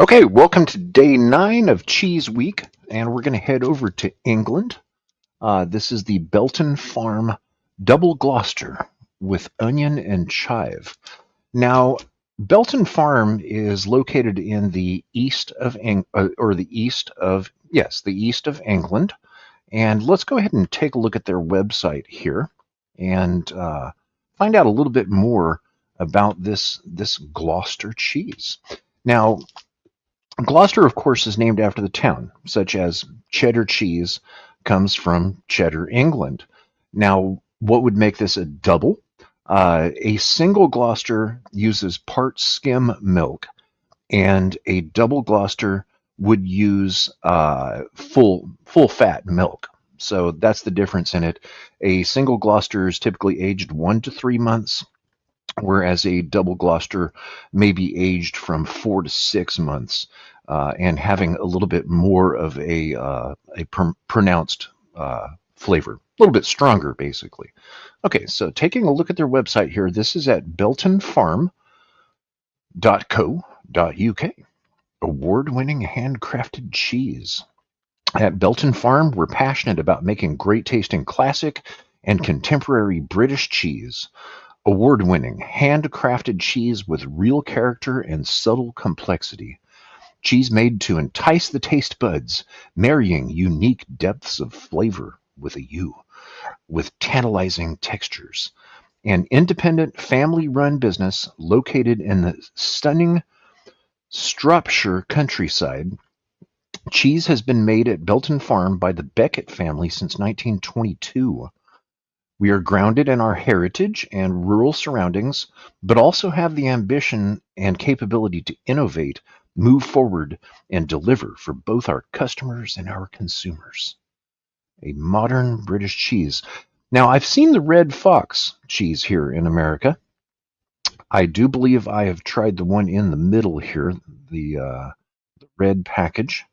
Okay, welcome to day 9 of Cheese Week, and we're going to head over to England. This is the Belton Farm Double Gloucester with onion and chive. Now, Belton Farm is located in the east of the east of England. And let's go ahead and take a look at their website here and find out a little bit more about this Gloucester cheese. Now, Gloucester, of course, is named after the town, such as cheddar cheese comes from Cheddar, England. Now, what would make this a double? A single Gloucester uses part skim milk, and a double Gloucester would use full fat milk. So that's the difference in it. A single Gloucester is typically aged 1 to 3 months, whereas a double Gloucester may be aged from 4 to 6 months, and having a little bit more of a pronounced flavor, a little bit stronger, basically. Okay, so taking a look at their website here, this is at beltonfarm.co.uk. Award-winning handcrafted cheese. At Belton Farm, we're passionate about making great-tasting classic and contemporary British cheese. Award-winning, handcrafted cheese with real character and subtle complexity. Cheese made to entice the taste buds, marrying unique depths of flavor with a U, with tantalizing textures. An independent, family-run business located in the stunning Shropshire countryside, cheese has been made at Belton Farm by the Beckett family since 1922. We are grounded in our heritage and rural surroundings, but also have the ambition and capability to innovate, move forward, and deliver for both our customers and our consumers. A modern British cheese. Now, I've seen the Red Fox cheese here in America. I do believe I have tried the one in the middle here, the red package.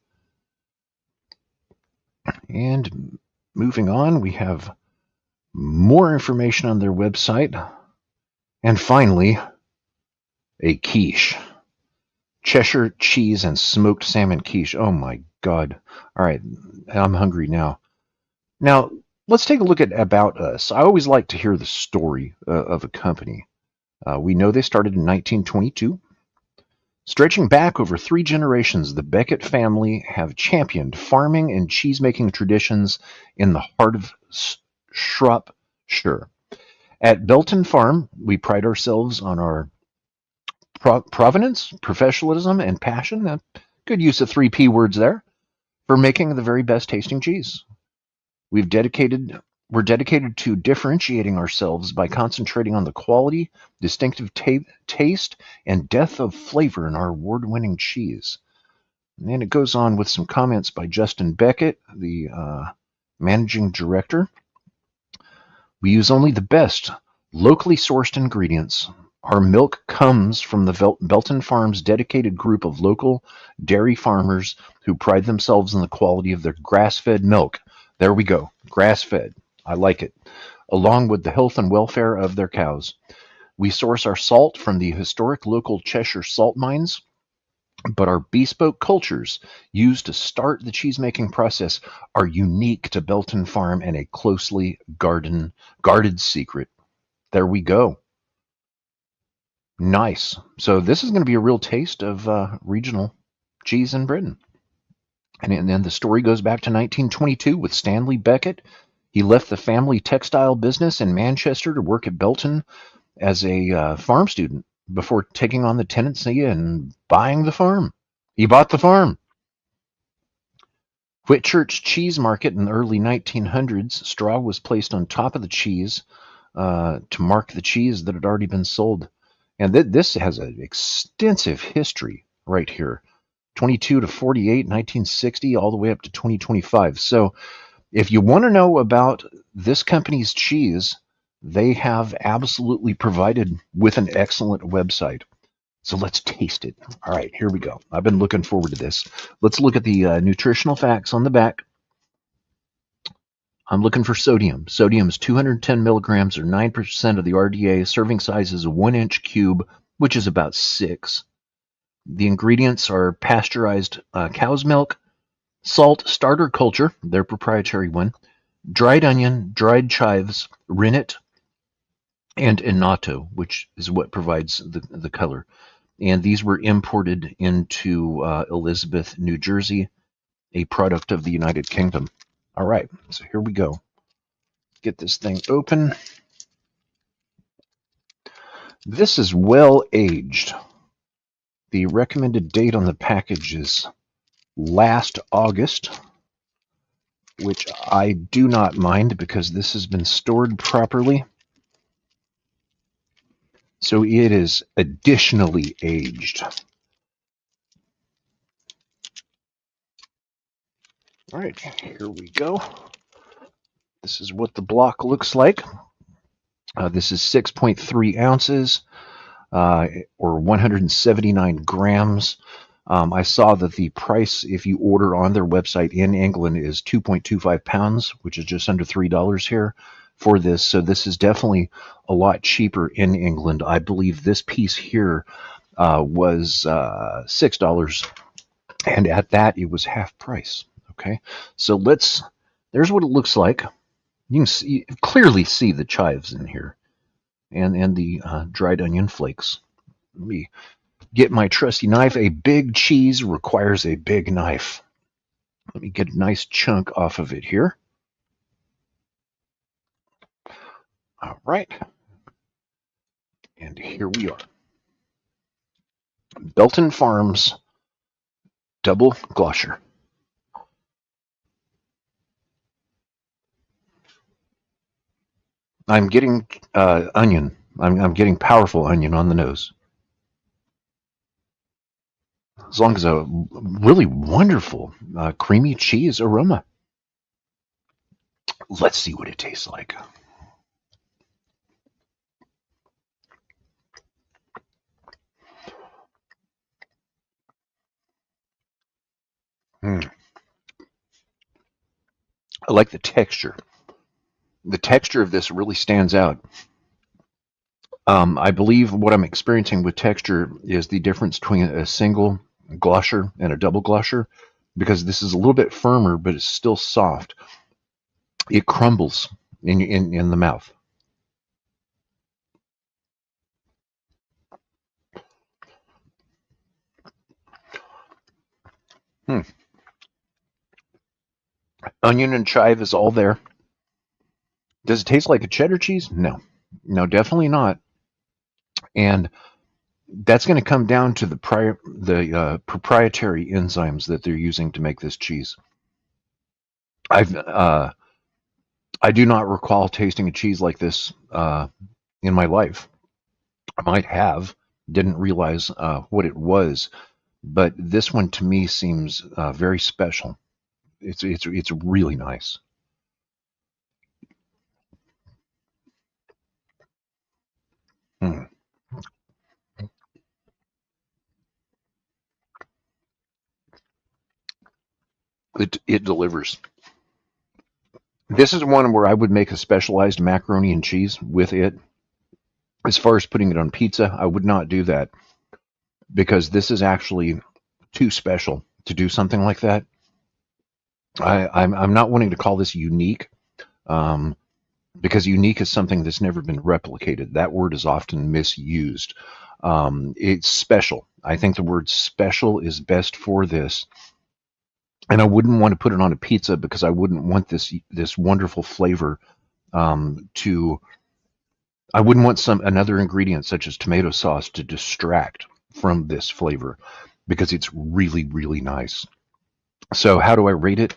And moving on, we have more information on their website. And finally, a quiche. Cheshire cheese and smoked salmon quiche. Oh my God. All right, I'm hungry now. Now, let's take a look at About Us. I always like to hear the story of a company. We know they started in 1922. Stretching back over 3 generations, the Beckett family have championed farming and cheese-making traditions in the heart of Shropshire. At Belton Farm, we pride ourselves on our provenance, professionalism, and passion. Good use of 3 P words there for making the very best tasting cheese. We're dedicated to differentiating ourselves by concentrating on the quality, distinctive taste, and depth of flavor in our award-winning cheese. And then it goes on with some comments by Justin Beckett, the managing director. We use only the best locally sourced ingredients. Our milk comes from the Belton Farms dedicated group of local dairy farmers who pride themselves on the quality of their grass-fed milk. There we go, grass-fed. I like it. Along with the health and welfare of their cows. We source our salt from the historic local Cheshire salt mines, but our bespoke cultures used to start the cheese-making process are unique to Belton Farm and a closely guarded secret. There we go. Nice. So this is going to be a real taste of regional cheese in Britain. And then the story goes back to 1922 with Stanley Beckett. He left the family textile business in Manchester to work at Belton as a farm student before taking on the tenancy and buying the farm. He bought the farm. Whitchurch Cheese Market in the early 1900s, straw was placed on top of the cheese to mark the cheese that had already been sold. And this has an extensive history right here. 22 to 48, 1960, all the way up to 2025. So if you want to know about this company's cheese, they have absolutely provided with an excellent website. So let's taste it. All right, here we go. I've been looking forward to this. Let's look at the nutritional facts on the back. I'm looking for sodium. Sodium is 210 milligrams or 9% of the RDA. Serving size is a 1-inch cube, which is about 6. The ingredients are pasteurized cow's milk, salt, starter culture, their proprietary one, dried onion, dried chives, rennet, and annatto, which is what provides the color. And these were imported into Elizabeth, New Jersey, a product of the United Kingdom. All right, so here we go. Get this thing open. This is well aged. The recommended date on the package is last August, which I do not mind because this has been stored properly. So it is additionally aged. All right, here we go. This is what the block looks like. This is 6.3 ounces or 179 grams. I saw that the price, if you order on their website in England, is 2.25 pounds, which is just under $3 here for this. So this is definitely a lot cheaper in England. I believe this piece here was $6, and at that it was half price. Okay, so there's what it looks like. You can clearly see the chives in here, and the dried onion flakes. Let me get my trusty knife. A big cheese requires a big knife. Let me get a nice chunk off of it here. All right. And here we are. Belton Farms Double Gloucester. I'm getting onion. I'm getting powerful onion on the nose. As long as a really wonderful creamy cheese aroma. Let's see what it tastes like. I like the texture. The texture of this really stands out. I believe what I'm experiencing with texture is the difference between a single Gloucester and a double Gloucester, because this is a little bit firmer, but it's still soft. It crumbles in the mouth. Onion and chive is all there. Does it taste like a cheddar cheese? No. No, definitely not. And that's going to come down to the proprietary enzymes that they're using to make this cheese. I do not recall tasting a cheese like this in my life. I might have, didn't realize what it was, but this one to me seems very special. It's really nice. Mm. It delivers. This is one where I would make a specialized macaroni and cheese with it. As far as putting it on pizza, I would not do that because this is actually too special to do something like that. I'm not wanting to call this unique because unique is something that's never been replicated. That word is often misused. It's special. I think the word special is best for this. And I wouldn't want to put it on a pizza because I wouldn't want this wonderful flavor to. I wouldn't want another ingredient such as tomato sauce to distract from this flavor because it's really, really nice. So how do I rate it?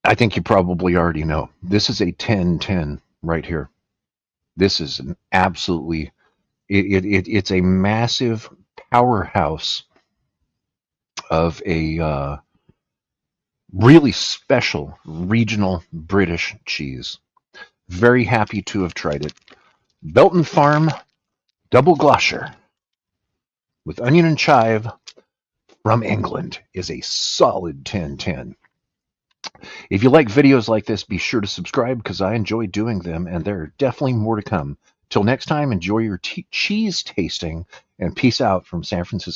I think you probably already know. This is a 10-10 right here. This is an absolutely, it's a massive powerhouse of a really special regional British cheese. Very happy to have tried it. Belton Farm Double Gloucester with onion and chive from England is a solid 10-10. If you like videos like this, be sure to subscribe because I enjoy doing them, and there are definitely more to come. Till next time, enjoy your cheese tasting and peace out from San Francisco.